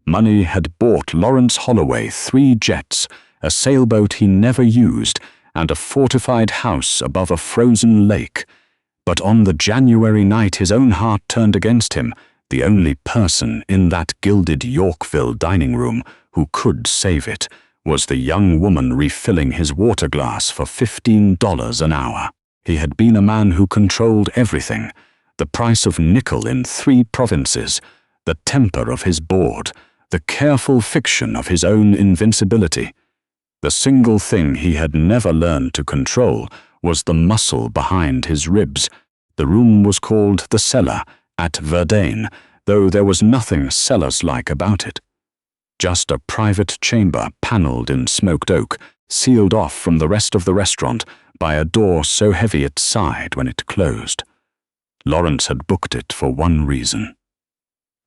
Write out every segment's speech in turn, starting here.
Money had bought Lawrence Holloway 3 jets, a sailboat he never used, and a fortified house above a frozen lake. But on the January night his own heart turned against him, the only person in that gilded Yorkville dining room who could save it was the young woman refilling his water glass for $15 an hour. He had been a man who controlled everything: the price of nickel in 3 provinces, the temper of his board, the careful fiction of his own invincibility. The single thing he had never learned to control was the muscle behind his ribs. The room was called the Cellar at Verdane, though there was nothing cellars-like about it. Just a private chamber panelled in smoked oak, sealed off from the rest of the restaurant by a door so heavy it sighed when it closed. Lawrence had booked it for one reason.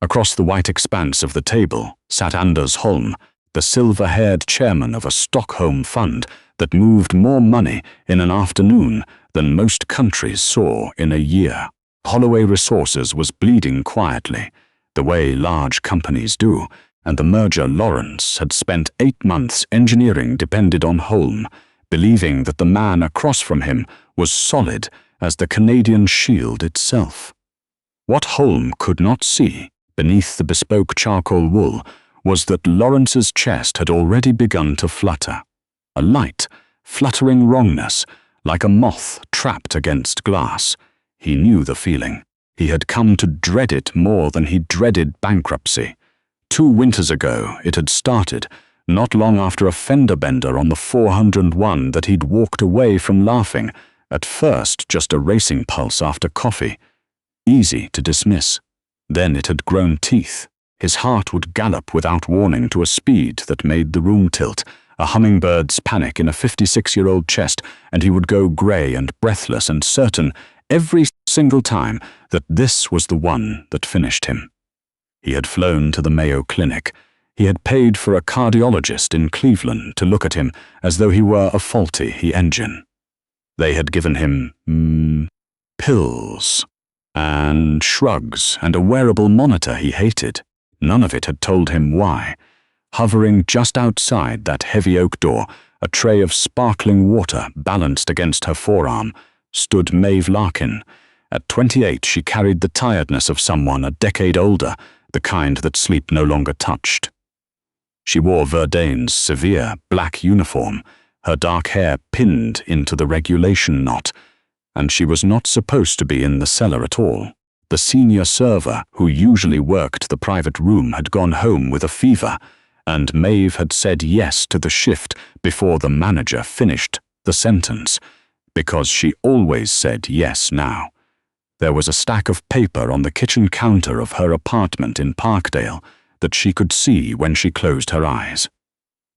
Across the white expanse of the table sat Anders Holm, the silver-haired chairman of a Stockholm fund that moved more money in an afternoon than most countries saw in a year. Holloway Resources was bleeding quietly, the way large companies do, and the merger Lawrence had spent 8 months engineering depended on Holm, believing that the man across from him was solid as the Canadian Shield itself. What Holm could not see, beneath the bespoke charcoal wool, was that Lawrence's chest had already begun to flutter. A light, fluttering wrongness, like a moth trapped against glass. He knew the feeling. He had come to dread it more than he dreaded bankruptcy. 2 winters ago it had started, not long after a fender bender on the 401 that he'd walked away from laughing, at first just a racing pulse after coffee. Easy to dismiss. Then it had grown teeth. His heart would gallop without warning to a speed that made the room tilt, a hummingbird's panic in a 56-year-old chest, and he would go grey and breathless and certain every single time that this was the one that finished him. He had flown to the Mayo Clinic. He had paid for a cardiologist in Cleveland to look at him as though he were a faulty engine. They had given him, pills, and shrugs, and a wearable monitor he hated. None of it had told him why. Hovering just outside that heavy oak door, a tray of sparkling water balanced against her forearm, stood Maeve Larkin. At 28 she carried the tiredness of someone a decade older, the kind that sleep no longer touched. She wore Verdane's severe black uniform, her dark hair pinned into the regulation knot, and she was not supposed to be in the cellar at all. The senior server who usually worked the private room had gone home with a fever, and Maeve had said yes to the shift before the manager finished the sentence, because she always said yes now. There was a stack of paper on the kitchen counter of her apartment in Parkdale that she could see when she closed her eyes.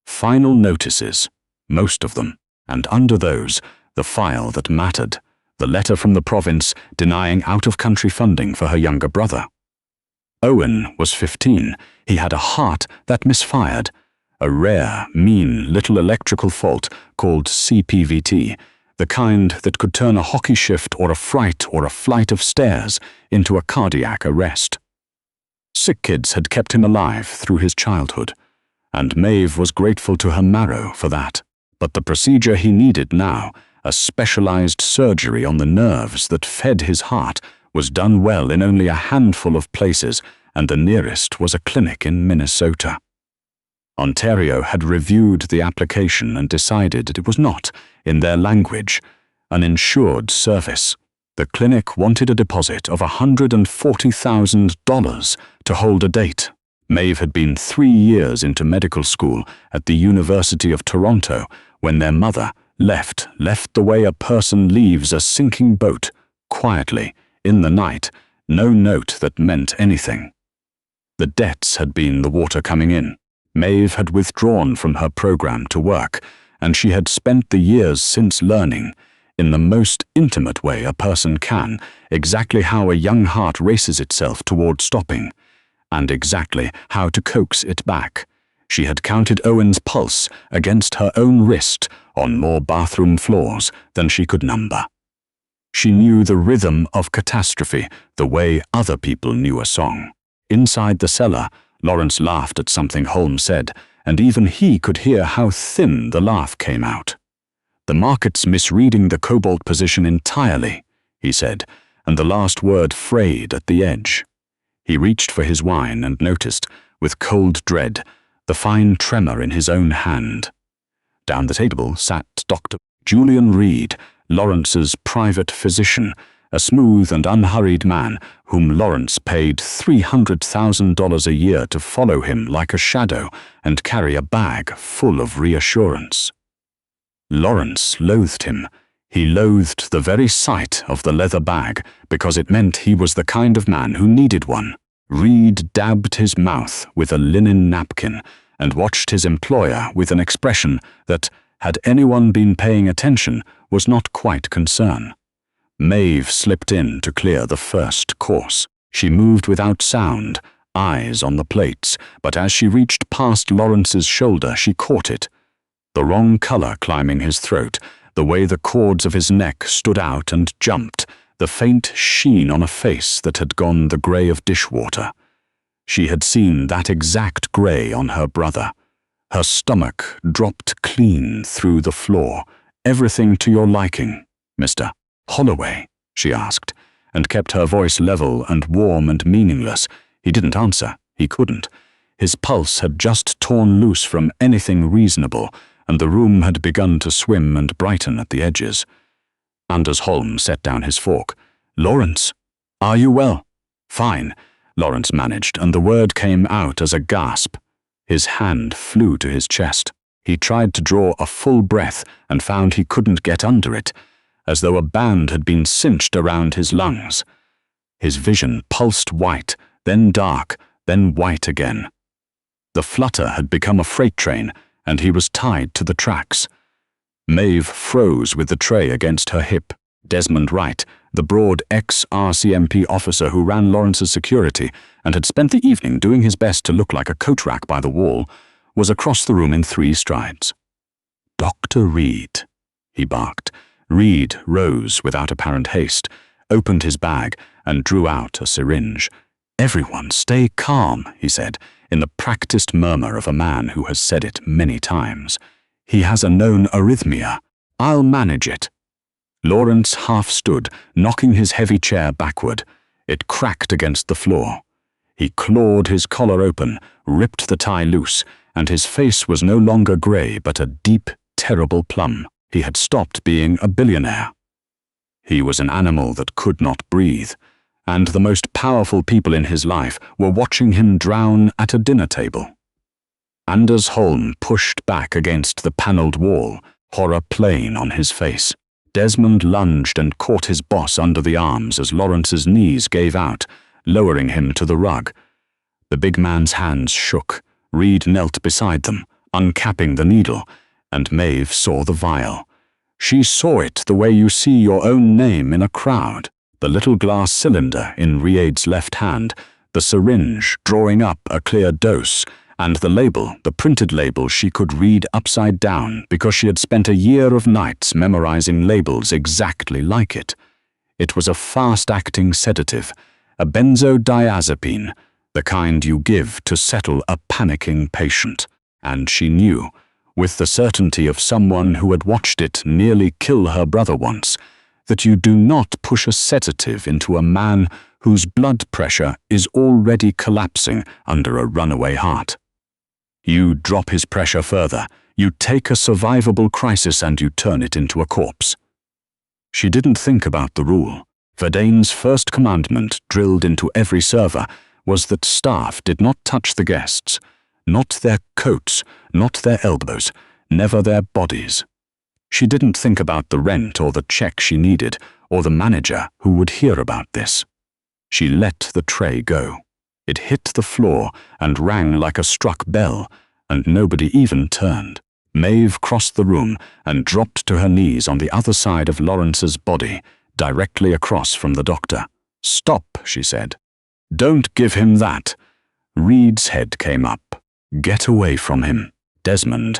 Final notices, most of them, and under those, the file that mattered, the letter from the province denying out-of-country funding for her younger brother. Owen was 15. He had a heart that misfired, a rare, mean little electrical fault called CPVT, the kind that could turn a hockey shift or a fright or a flight of stairs into a cardiac arrest. Sick kids had kept him alive through his childhood, and Maeve was grateful to her marrow for that. But the procedure he needed now, a specialized surgery on the nerves that fed his heart, was done well in only a handful of places, and the nearest was a clinic in Minnesota. Ontario had reviewed the application and decided it was not, in their language, an insured service. The clinic wanted a deposit of $140,000 to hold a date. Maeve had been 3 years into medical school at the University of Toronto when their mother left the way a person leaves a sinking boat, quietly, in the night, no note that meant anything. The debts had been the water coming in. Maeve had withdrawn from her program to work, and she had spent the years since learning, in the most intimate way a person can, exactly how a young heart races itself toward stopping, and exactly how to coax it back. She had counted Owen's pulse against her own wrist on more bathroom floors than she could number. She knew the rhythm of catastrophe the way other people knew a song. Inside the cellar, Lawrence laughed at something Holmes said, and even he could hear how thin the laugh came out. "The market's misreading the cobalt position entirely," he said, and the last word frayed at the edge. He reached for his wine and noticed, with cold dread, the fine tremor in his own hand. Down the table sat Dr. Julian Reed, Lawrence's private physician, a smooth and unhurried man whom Lawrence paid $300,000 a year to follow him like a shadow and carry a bag full of reassurance. Lawrence loathed him. He loathed the very sight of the leather bag because it meant he was the kind of man who needed one. Reed dabbed his mouth with a linen napkin and watched his employer with an expression that, had anyone been paying attention, was not quite concern. Maeve slipped in to clear the first course. She moved without sound, eyes on the plates, but as she reached past Lawrence's shoulder, she caught it. The wrong color climbing his throat, the way the cords of his neck stood out and jumped, the faint sheen on a face that had gone the grey of dishwater. She had seen that exact grey on her brother. Her stomach dropped clean through the floor. "Everything to your liking, Mr. Holloway?" she asked, and kept her voice level and warm and meaningless. He didn't answer. He couldn't. His pulse had just torn loose from anything reasonable, and the room had begun to swim and brighten at the edges. Anders Holm set down his fork. "Lawrence, are you well?" "Fine," Lawrence managed, and the word came out as a gasp. His hand flew to his chest. He tried to draw a full breath and found he couldn't get under it, as though a band had been cinched around his lungs. His vision pulsed white, then dark, then white again. The flutter had become a freight train, and he was tied to the tracks. Maeve froze with the tray against her hip. Desmond Wright, the broad ex-RCMP officer who ran Lawrence's security and had spent the evening doing his best to look like a coat rack by the wall, was across the room in 3 strides. "Dr. Reed," he barked. Reed rose without apparent haste, opened his bag, and drew out a syringe. "Everyone stay calm," he said, in the practiced murmur of a man who has said it many times. "He has a known arrhythmia. I'll manage it." Lawrence half stood, knocking his heavy chair backward. It cracked against the floor. He clawed his collar open, ripped the tie loose, and his face was no longer grey but a deep, terrible plum. He had stopped being a billionaire. He was an animal that could not breathe, and the most powerful people in his life were watching him drown at a dinner table. Anders Holm pushed back against the panelled wall, horror plain on his face. Desmond lunged and caught his boss under the arms as Lawrence's knees gave out, lowering him to the rug. The big man's hands shook. Reed knelt beside them, uncapping the needle, and Maeve saw the vial. She saw it the way you see your own name in a crowd. The little glass cylinder in Reed's left hand, the syringe drawing up a clear dose, and the label, the printed label she could read upside down because she had spent a year of nights memorizing labels exactly like it. It was a fast-acting sedative, a benzodiazepine, the kind you give to settle a panicking patient. And she knew, with the certainty of someone who had watched it nearly kill her brother once, that you do not push a sedative into a man whose blood pressure is already collapsing under a runaway heart. You drop his pressure further, you take a survivable crisis and you turn it into a corpse. She didn't think about the rule. Verdane's first commandment, drilled into every server, was that staff did not touch the guests, not their coats, not their elbows, never their bodies. She didn't think about the rent or the check she needed, or the manager who would hear about this. She let the tray go. It hit the floor and rang like a struck bell, and nobody even turned. Maeve crossed the room and dropped to her knees on the other side of Lawrence's body, directly across from the doctor. "Stop," she said. "Don't give him that." Reed's head came up. "Get away from him. Desmond,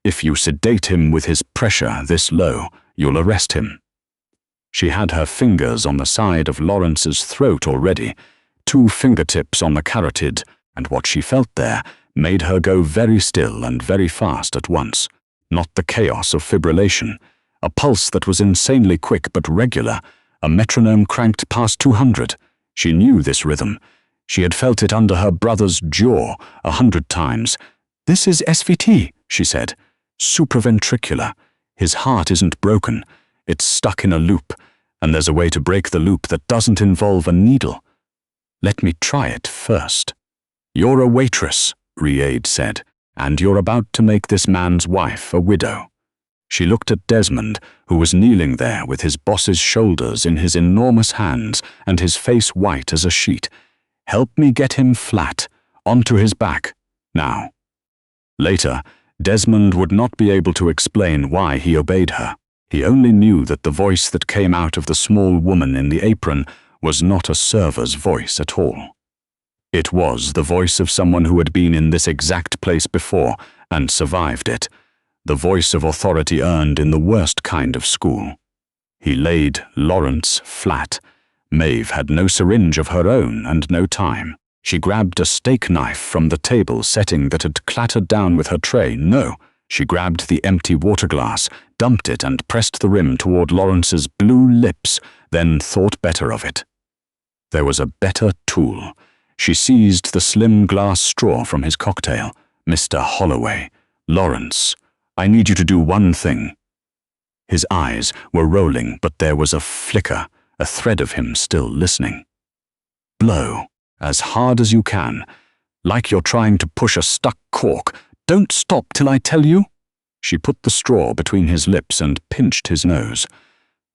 if you sedate him with his pressure this low, you'll arrest him." She had her fingers on the side of Lawrence's throat already, 2 fingertips on the carotid, and what she felt there made her go very still and very fast at once. Not the chaos of fibrillation, a pulse that was insanely quick but regular, a metronome cranked past 200. She knew this rhythm. She had felt it under her brother's jaw 100 times. "This is SVT," she said. "Supraventricular. His heart isn't broken. It's stuck in a loop, and there's a way to break the loop that doesn't involve a needle. Let me try it first." "You're a waitress," Riade said, "and you're about to make this man's wife a widow." She looked at Desmond, who was kneeling there with his boss's shoulders in his enormous hands and his face white as a sheet. "Help me get him flat, onto his back, now." Later, Desmond would not be able to explain why he obeyed her. He only knew that the voice that came out of the small woman in the apron was not a server's voice at all. It was the voice of someone who had been in this exact place before and survived it, the voice of authority earned in the worst kind of school. He laid Lawrence flat. Maeve had no syringe of her own and no time. She grabbed a steak knife from the table setting that had clattered down with her tray. No, she grabbed the empty water glass, dumped it and pressed the rim toward Lawrence's blue lips, then thought better of it. There was a better tool. She seized the slim glass straw from his cocktail. "Mr. Holloway, Lawrence, I need you to do one thing." His eyes were rolling, but there was a flicker, a thread of him still listening. "Blow, as hard as you can, like you're trying to push a stuck cork. Don't stop till I tell you." She put the straw between his lips and pinched his nose.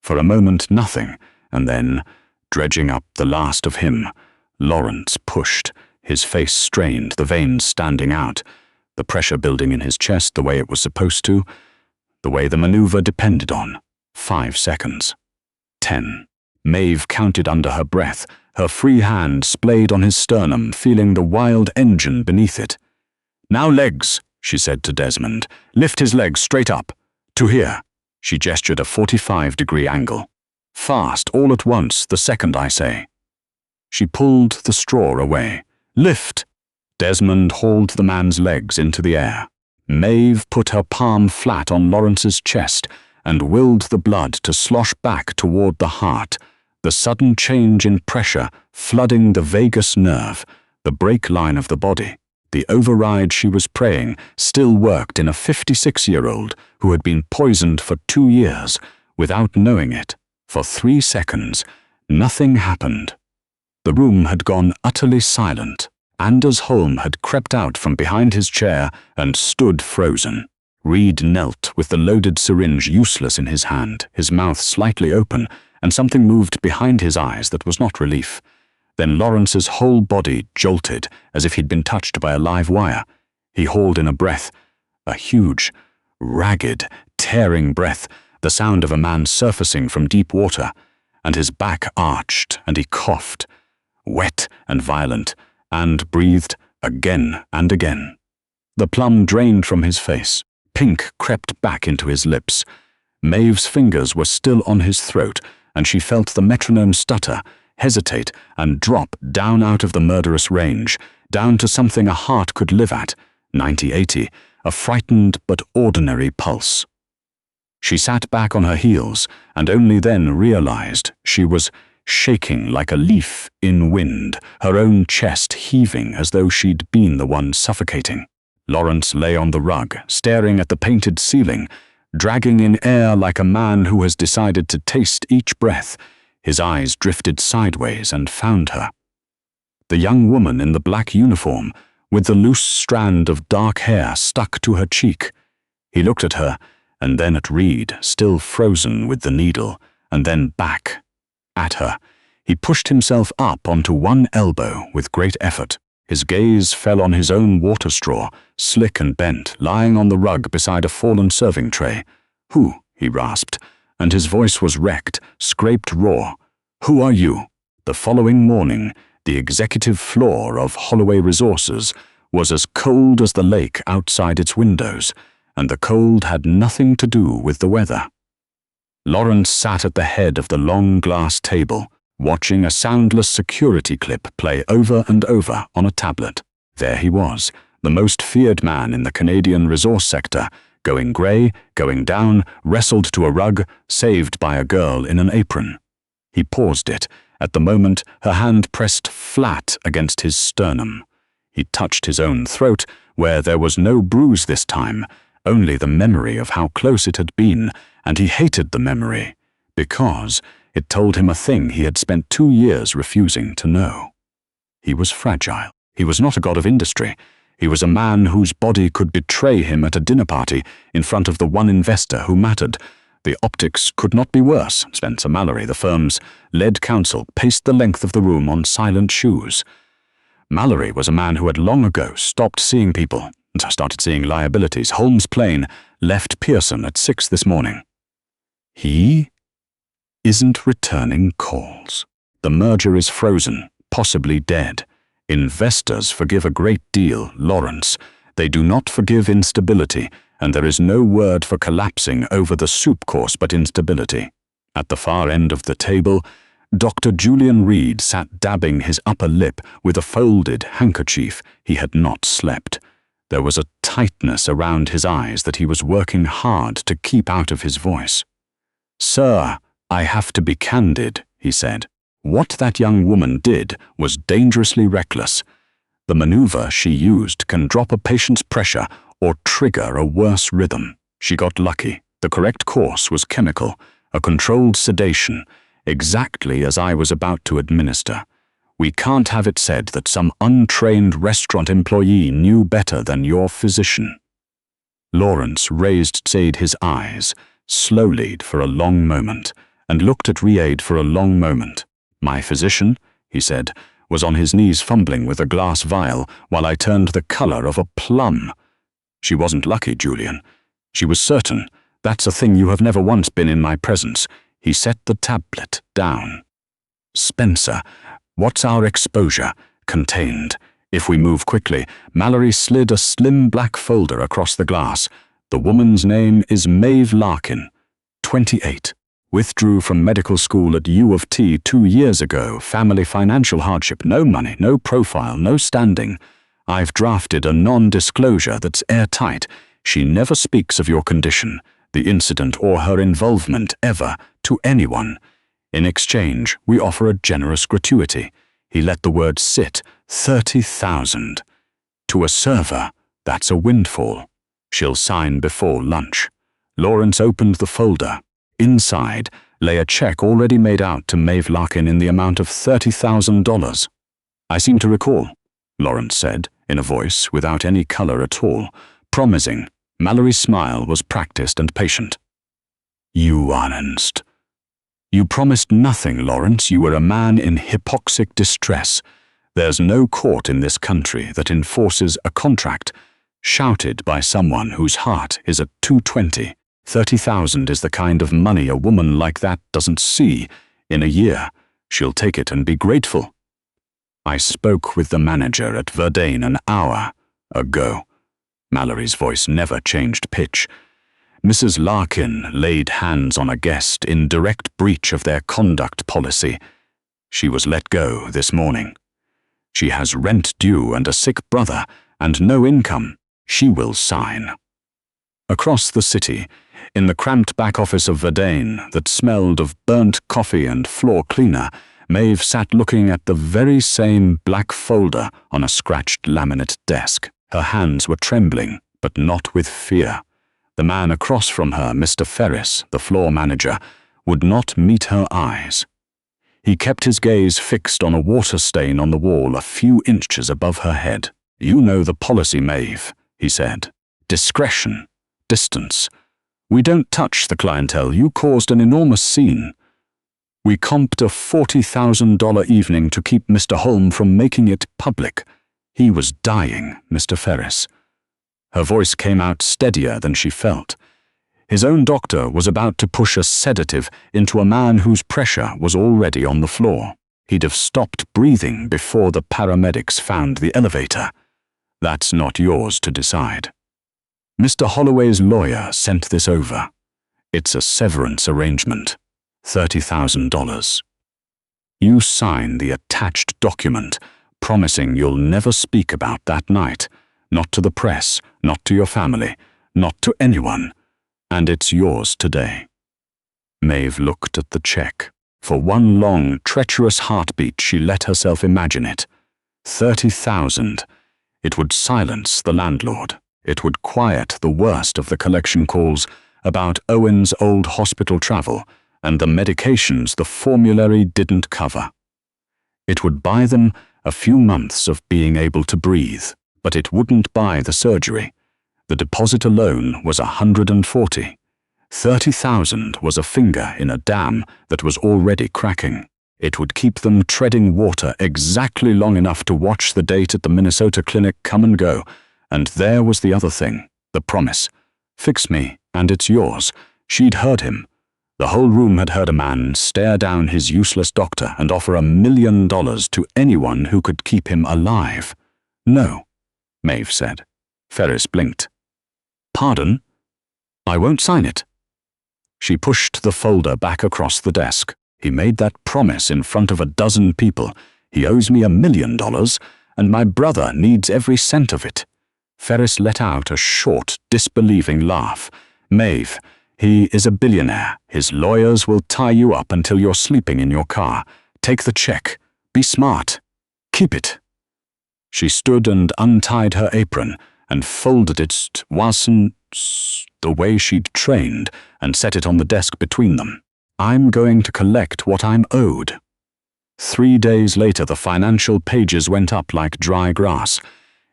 For a moment nothing, and then, dredging up the last of him, Lawrence pushed, his face strained, the veins standing out, the pressure building in his chest the way it was supposed to, the way the maneuver depended on. 5 seconds. 10. Maeve counted under her breath, her free hand splayed on his sternum, feeling the wild engine beneath it. "Now legs," she said to Desmond. "Lift his legs straight up. To here." She gestured a 45-degree angle. "Fast, all at once, the second I say." She pulled the straw away. "Lift!" Desmond hauled the man's legs into the air. Maeve put her palm flat on Lawrence's chest and willed the blood to slosh back toward the heart, the sudden change in pressure flooding the vagus nerve, the brake line of the body. The override she was praying still worked in a 56-year-old who had been poisoned for 2 years without knowing it. For 3 seconds, nothing happened. The room had gone utterly silent. Anders Holm had crept out from behind his chair and stood frozen. Reed knelt with the loaded syringe useless in his hand, his mouth slightly open, and something moved behind his eyes that was not relief. Then Lawrence's whole body jolted as if he'd been touched by a live wire. He hauled in a breath, a huge, ragged, tearing breath, the sound of a man surfacing from deep water, and his back arched and he coughed, wet and violent, and breathed again and again. The plum drained from his face. Pink crept back into his lips. Maeve's fingers were still on his throat, and she felt the metronome stutter, hesitate, and drop down out of the murderous range, down to something a heart could live at, 90-80, a frightened but ordinary pulse. She sat back on her heels, and only then realized she was shaking like a leaf in wind, her own chest heaving as though she'd been the one suffocating. Lawrence lay on the rug, staring at the painted ceiling, dragging in air like a man who has decided to taste each breath. His eyes drifted sideways and found her. The young woman in the black uniform, with the loose strand of dark hair stuck to her cheek. He looked at her, and then at Reed, still frozen with the needle, and then back at her. He pushed himself up onto one elbow with great effort. His gaze fell on his own water straw, slick and bent, lying on the rug beside a fallen serving tray. "Who?" he rasped, and his voice was wrecked, scraped raw. "Who are you?" The following morning, the executive floor of Holloway Resources was as cold as the lake outside its windows, and the cold had nothing to do with the weather. Lawrence sat at the head of the long glass table, watching a soundless security clip play over and over on a tablet. There he was, the most feared man in the Canadian resource sector, going grey, going down, wrestled to a rug, saved by a girl in an apron. He paused it. At the moment, her hand pressed flat against his sternum. He touched his own throat, where there was no bruise this time, only the memory of how close it had been, and he hated the memory, because it told him a thing he had spent 2 years refusing to know. He was fragile. He was not a god of industry. He was a man whose body could betray him at a dinner party in front of the one investor who mattered. The optics could not be worse. Spencer Mallory, the firm's lead counsel, paced the length of the room on silent shoes. Mallory was a man who had long ago stopped seeing people and started seeing liabilities. Holmes Plain left Pearson at 6 this morning. He isn't returning calls. The merger is frozen, possibly dead. Investors forgive a great deal, Lawrence. They do not forgive instability, and there is no word for collapsing over the soup course but instability. At the far end of the table, Dr. Julian Reed sat dabbing his upper lip with a folded handkerchief. He had not slept. There was a tightness around his eyes that he was working hard to keep out of his voice. "Sir, I have to be candid," he said. "What that young woman did was dangerously reckless. The maneuver she used can drop a patient's pressure or trigger a worse rhythm. She got lucky. The correct course was chemical, a controlled sedation, exactly as I was about to administer. We can't have it said that some untrained restaurant employee knew better than your physician." Lawrence raised his eyes, slowly for a long moment, and looked at Reade for a long moment. "My physician," he said, was on his knees fumbling with a glass vial while I turned the color of a plum. "She wasn't lucky, Julian. She was certain. That's a thing you have never once been in my presence." He set the tablet down. "Spencer, what's our exposure? Contained. If we move quickly." Mallory slid a slim black folder across the glass. "The woman's name is Maeve Larkin, 28. Withdrew from medical school at U of T 2 years ago. Family financial hardship. No money, no profile, no standing. I've drafted a non-disclosure that's airtight. She never speaks of your condition, the incident, or her involvement ever to anyone. In exchange, we offer a generous gratuity." He let the word sit. 30,000. "To a server, that's a windfall. She'll sign before lunch." Lawrence opened the folder. Inside lay a check already made out to Maeve Larkin in the amount of $30,000. "I seem to recall," Lawrence said, in a voice without any color at all, promising. Mallory's smile was practiced and patient. "You honest. You promised nothing, Lawrence. You were a man in hypoxic distress. There's no court in this country that enforces a contract shouted by someone whose heart is at 220. 30,000 is the kind of money a woman like that doesn't see in a year. She'll take it and be grateful. I spoke with the manager at Verdane an hour ago." Mallory's voice never changed pitch. "Mrs. Larkin laid hands on a guest in direct breach of their conduct policy. She was let go this morning. She has rent due and a sick brother and no income. She will sign." Across the city, in the cramped back office of Verdane that smelled of burnt coffee and floor cleaner, Maeve sat looking at the very same black folder on a scratched laminate desk. Her hands were trembling, but not with fear. The man across from her, Mr. Ferris, the floor manager, would not meet her eyes. He kept his gaze fixed on a water stain on the wall a few inches above her head. "You know the policy, Maeve," he said. "Discretion. Distance. We don't touch the clientele. You caused an enormous scene. We comped a $40,000 evening to keep Mr. Holm from making it public. He was dying, Mr. Ferris." Her voice came out steadier than she felt. His own doctor was about to push a sedative into a man whose pressure was already on the floor. He'd have stopped breathing before the paramedics found the elevator. That's not yours to decide. Mr. Holloway's lawyer sent this over. It's a severance arrangement. $30,000. You sign the attached document, promising you'll never speak about that night, not to the press, not to your family, not to anyone, and it's yours today." Maeve looked at the check. For one long, treacherous heartbeat, she let herself imagine it. 30,000. It would silence the landlord. It would quiet the worst of the collection calls about Owen's old hospital travel and the medications the formulary didn't cover. It would buy them a few months of being able to breathe, but it wouldn't buy the surgery. The deposit alone was 140. 30,000 was a finger in a dam that was already cracking. It would keep them treading water exactly long enough to watch the date at the Minnesota clinic come and go. And there was the other thing, the promise. "Fix me, and it's yours." She'd heard him. The whole room had heard a man stare down his useless doctor and offer $1 million to anyone who could keep him alive. "No," Maeve said. Ferris blinked. "Pardon? I won't sign it." She pushed the folder back across the desk. "He made that promise in front of a dozen people. He owes me $1 million, and my brother needs every cent of it." Ferris let out a short, disbelieving laugh. "Maeve, he is a billionaire. His lawyers will tie you up until you're sleeping in your car. Take the check. Be smart. Keep it." She stood and untied her apron and folded it wasn't the way she'd trained and set it on the desk between them. "I'm going to collect what I'm owed." 3 days later, the financial pages went up like dry grass.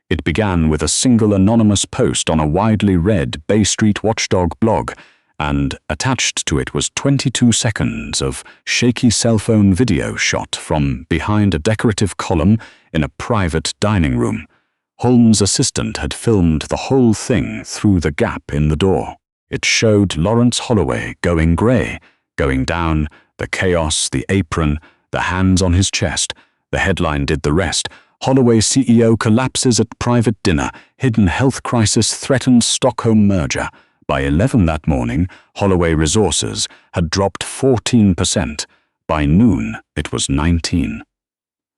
It began with a single anonymous post on a widely read Bay Street watchdog blog, and attached to it was 22 seconds of shaky cell phone video shot from behind a decorative column in a private dining room. Holmes' assistant had filmed the whole thing through the gap in the door. It showed Lawrence Holloway going grey, going down, the chaos, the apron, the hands on his chest. The headline did the rest. "Holloway CEO collapses at private dinner. Hidden health crisis threatens Stockholm merger." By 11 that morning, Holloway Resources had dropped 14%. By noon, it was 19.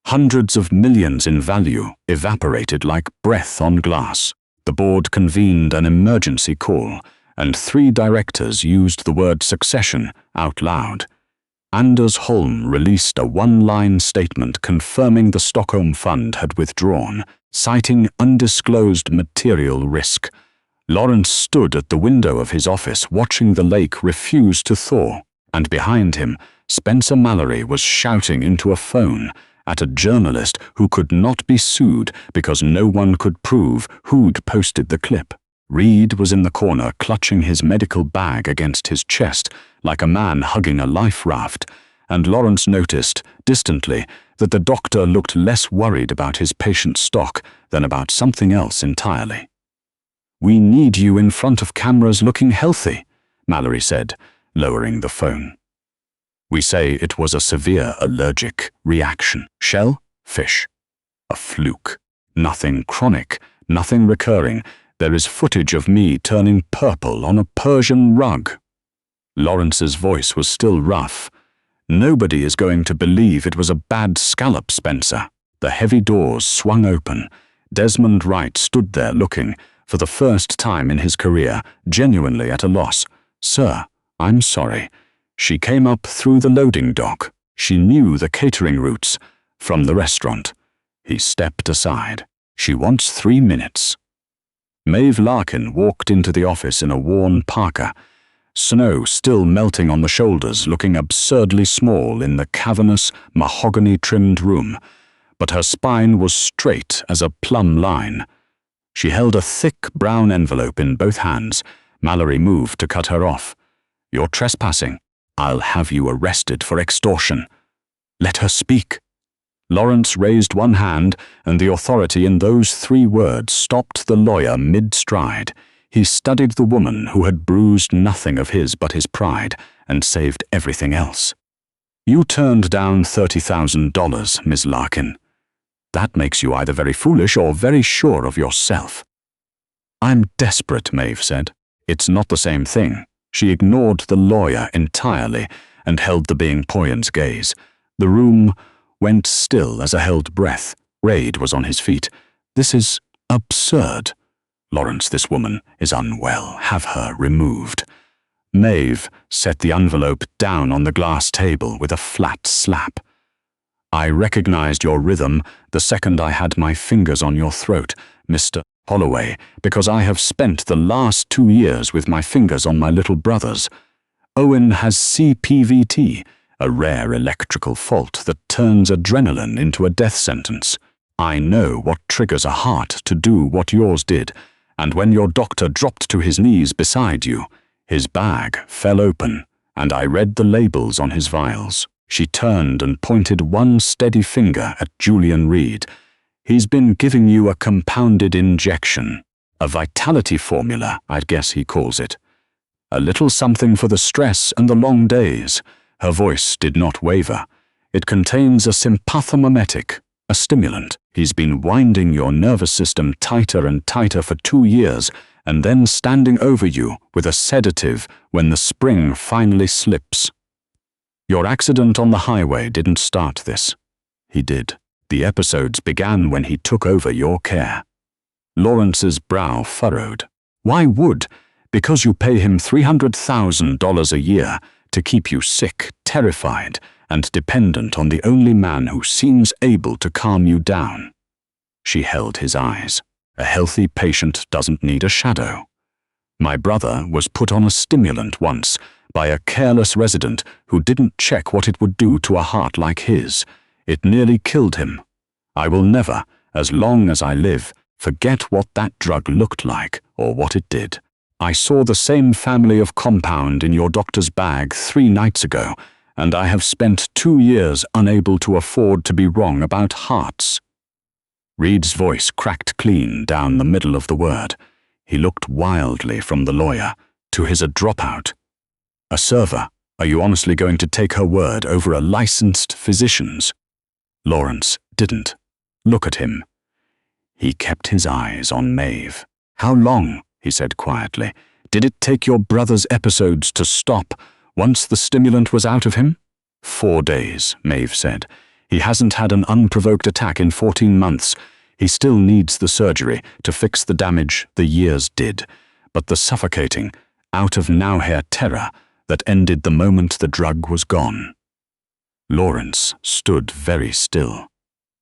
Hundreds of millions in value evaporated like breath on glass. The board convened an emergency call, and 3 directors used the word succession out loud. Anders Holm released a one-line statement confirming the Stockholm Fund had withdrawn, citing undisclosed material risk. Lawrence stood at the window of his office watching the lake refuse to thaw, and behind him, Spencer Mallory was shouting into a phone at a journalist who could not be sued because no one could prove who'd posted the clip. Reed was in the corner clutching his medical bag against his chest like a man hugging a life raft, and Lawrence noticed, distantly, that the doctor looked less worried about his patient's stock than about something else entirely. "We need you in front of cameras looking healthy," Mallory said, lowering the phone. "We say it was a severe allergic reaction. Shell? Fish. A fluke. Nothing chronic, nothing recurring. There is footage of me turning purple on a Persian rug." Lawrence's voice was still rough. "Nobody is going to believe it was a bad scallop, Spencer." The heavy doors swung open. Desmond Wright stood there looking, for the first time in his career, genuinely at a loss. "Sir, I'm sorry." She came up through the loading dock. She knew the catering routes from the restaurant. He stepped aside. "She wants 3 minutes." Maeve Larkin walked into the office in a worn parka, snow still melting on the shoulders, looking absurdly small in the cavernous, mahogany-trimmed room, but her spine was straight as a plumb line. She held a thick brown envelope in both hands. Mallory moved to cut her off. "You're trespassing. I'll have you arrested for extortion." "Let her speak." Lawrence raised one hand, and the authority in those 3 words stopped the lawyer mid-stride. He studied the woman who had bruised nothing of his but his pride and saved everything else. "You turned down $30,000, Miss Larkin. That makes you either very foolish or very sure of yourself." "I'm desperate," Maeve said. "It's not the same thing." She ignored the lawyer entirely and held the being Poyen's gaze. The room went still as a held breath. Raid was on his feet. This is absurd. Lawrence, this woman is unwell. Have her removed. Maeve set the envelope down on the glass table with a flat slap. I recognized your rhythm the second I had my fingers on your throat, Mr. Holloway, because I have spent the last 2 years with my fingers on my little brother's. Owen has CPVT, a rare electrical fault that turns adrenaline into a death sentence. I know what triggers a heart to do what yours did, and when your doctor dropped to his knees beside you, his bag fell open, and I read the labels on his vials. She turned and pointed one steady finger at Julian Reed. He's been giving you a compounded injection, a vitality formula, I'd guess he calls it. A little something for the stress and the long days. Her voice did not waver. It contains a sympathomimetic, a stimulant. He's been winding your nervous system tighter and tighter for 2 years, and then standing over you with a sedative when the spring finally slips. Your accident on the highway didn't start this. He did. The episodes began when he took over your care. Lawrence's brow furrowed. Why would? Because you pay him $300,000 a year to keep you sick, terrified, and dependent on the only man who seems able to calm you down. She held his eyes. A healthy patient doesn't need a shadow. My brother was put on a stimulant once by a careless resident who didn't check what it would do to a heart like his. It nearly killed him. I will never, as long as I live, forget what that drug looked like or what it did. I saw the same family of compound in your doctor's bag 3 nights ago, and I have spent 2 years unable to afford to be wrong about hearts. Reed's voice cracked clean down the middle of the word. He looked wildly from the lawyer to his dropout. A server, are you honestly going to take her word over a licensed physician's? Lawrence didn't. Look at him. He kept his eyes on Maeve. How long, he said quietly, did it take your brother's episodes to stop once the stimulant was out of him? 4 days, Maeve said. He hasn't had an unprovoked attack in 14 months. He still needs the surgery to fix the damage the years did, but the suffocating, out-of-now-here terror that ended the moment the drug was gone. Lawrence stood very still.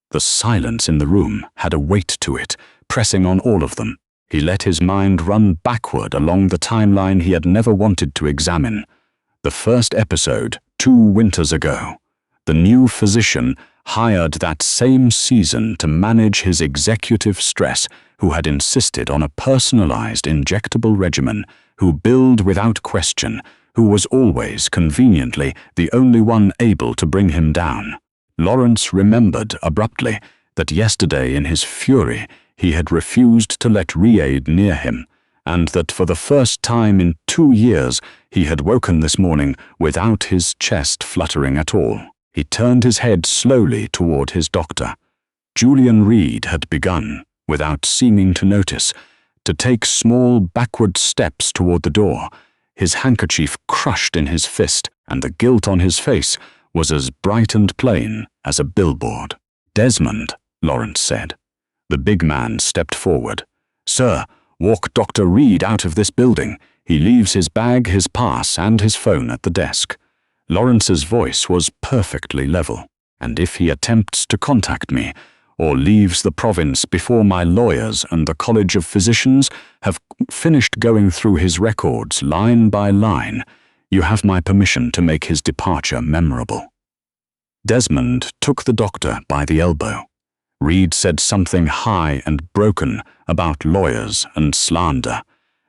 The silence in the room had a weight to it, pressing on all of them. He let his mind run backward along the timeline he had never wanted to examine. The first episode, 2 winters ago. The new physician hired that same season to manage his executive stress, who had insisted on a personalized injectable regimen, who billed without question, who was always, conveniently, the only one able to bring him down. Lawrence remembered abruptly that yesterday in his fury he had refused to let Reed near him, and that for the first time in 2 years he had woken this morning without his chest fluttering at all. He turned his head slowly toward his doctor. Julian Reed had begun, without seeming to notice, to take small backward steps toward the door, his handkerchief crushed in his fist, and the guilt on his face was as bright and plain as a billboard. Desmond, Lawrence said. The big man stepped forward. Sir, walk Dr. Reed out of this building. He leaves his bag, his pass, and his phone at the desk. Lawrence's voice was perfectly level, and if he attempts to contact me, or leaves the province before my lawyers and the College of Physicians have finished going through his records line by line, you have my permission to make his departure memorable. Desmond took the doctor by the elbow. Reed said something high and broken about lawyers and slander,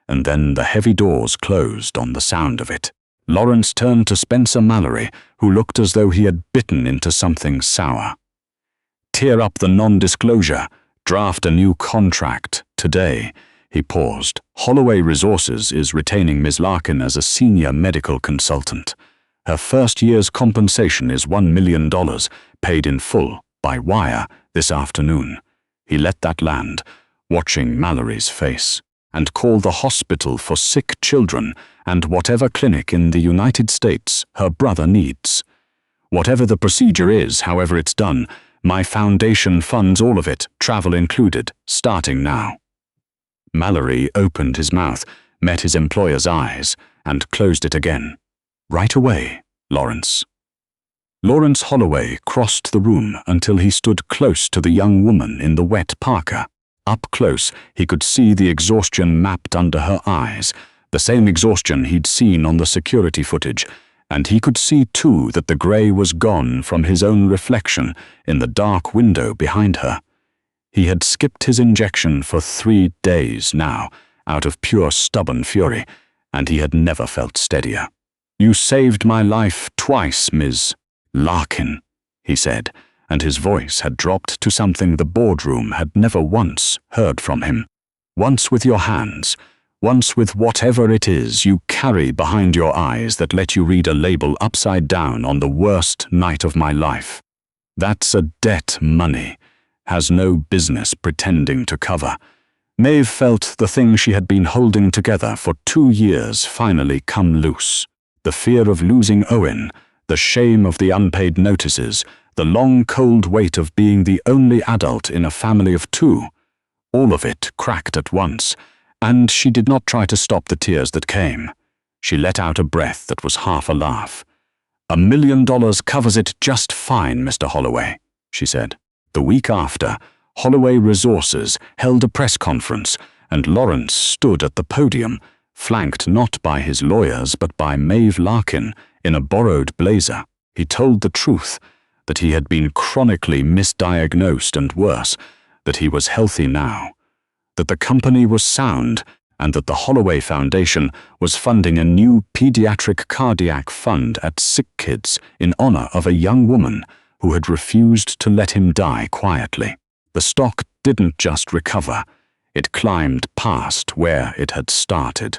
and then the heavy doors closed on the sound of it. Lawrence turned to Spencer Mallory, who looked as though he had bitten into something sour. Tear up the non-disclosure, draft a new contract, today. He paused. Holloway Resources is retaining Ms. Larkin as a senior medical consultant. Her first year's compensation is $1 million, paid in full, by wire, this afternoon. He let that land, watching Mallory's face, and call the hospital for sick children and whatever clinic in the United States her brother needs. Whatever the procedure is, however it's done, My foundation funds all of it, travel included, starting now." Mallory opened his mouth, met his employer's eyes, and closed it again. "Right away, Lawrence." Lawrence Holloway crossed the room until he stood close to the young woman in the wet parka. Up close, he could see the exhaustion mapped under her eyes, the same exhaustion he'd seen on the security footage, and he could see too that the grey was gone from his own reflection in the dark window behind her. He had skipped his injection for 3 days now, out of pure stubborn fury, and he had never felt steadier. "You saved my life twice, Ms. Larkin," he said, and his voice had dropped to something the boardroom had never once heard from him. "Once with your hands, once with whatever it is you carry behind your eyes that let you read a label upside down on the worst night of my life. That's a debt money has no business pretending to cover." Maeve felt the thing she had been holding together for 2 years finally come loose. The fear of losing Owen, the shame of the unpaid notices, the long cold weight of being the only adult in a family of 2, all of it cracked at once, and she did not try to stop the tears that came. She let out a breath that was half a laugh. $1 million covers it just fine, Mr. Holloway," she said. The week after, Holloway Resources held a press conference, and Lawrence stood at the podium, flanked not by his lawyers but by Maeve Larkin in a borrowed blazer. He told the truth, that he had been chronically misdiagnosed and worse, that he was healthy now, that the company was sound, and that the Holloway Foundation was funding a new pediatric cardiac fund at Sick Kids in honor of a young woman who had refused to let him die quietly. The stock didn't just recover, it climbed past where it had started.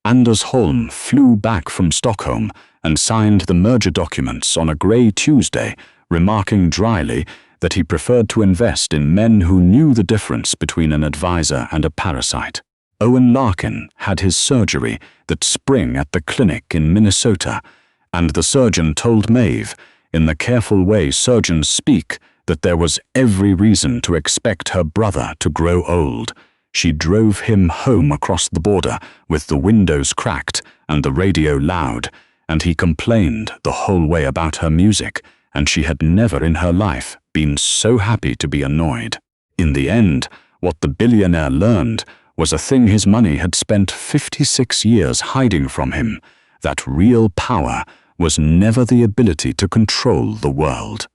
Anders Holm flew back from Stockholm and signed the merger documents on a grey Tuesday, remarking dryly that he preferred to invest in men who knew the difference between an advisor and a parasite. Owen Larkin had his surgery that spring at the clinic in Minnesota, and the surgeon told Maeve, in the careful way surgeons speak, that there was every reason to expect her brother to grow old. She drove him home across the border with the windows cracked and the radio loud, and he complained the whole way about her music, and she had never in her life been so happy to be annoyed. In the end, what the billionaire learned was a thing his money had spent 56 years hiding from him, that real power was never the ability to control the world.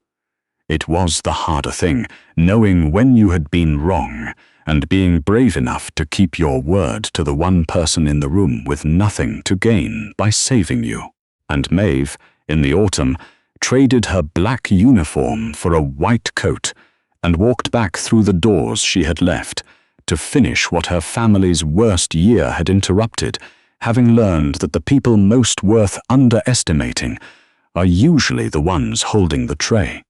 It was the harder thing, knowing when you had been wrong, and being brave enough to keep your word to the one person in the room with nothing to gain by saving you. And Maeve, in the autumn, traded her black uniform for a white coat and walked back through the doors she had left to finish what her family's worst year had interrupted, having learned that the people most worth underestimating are usually the ones holding the tray.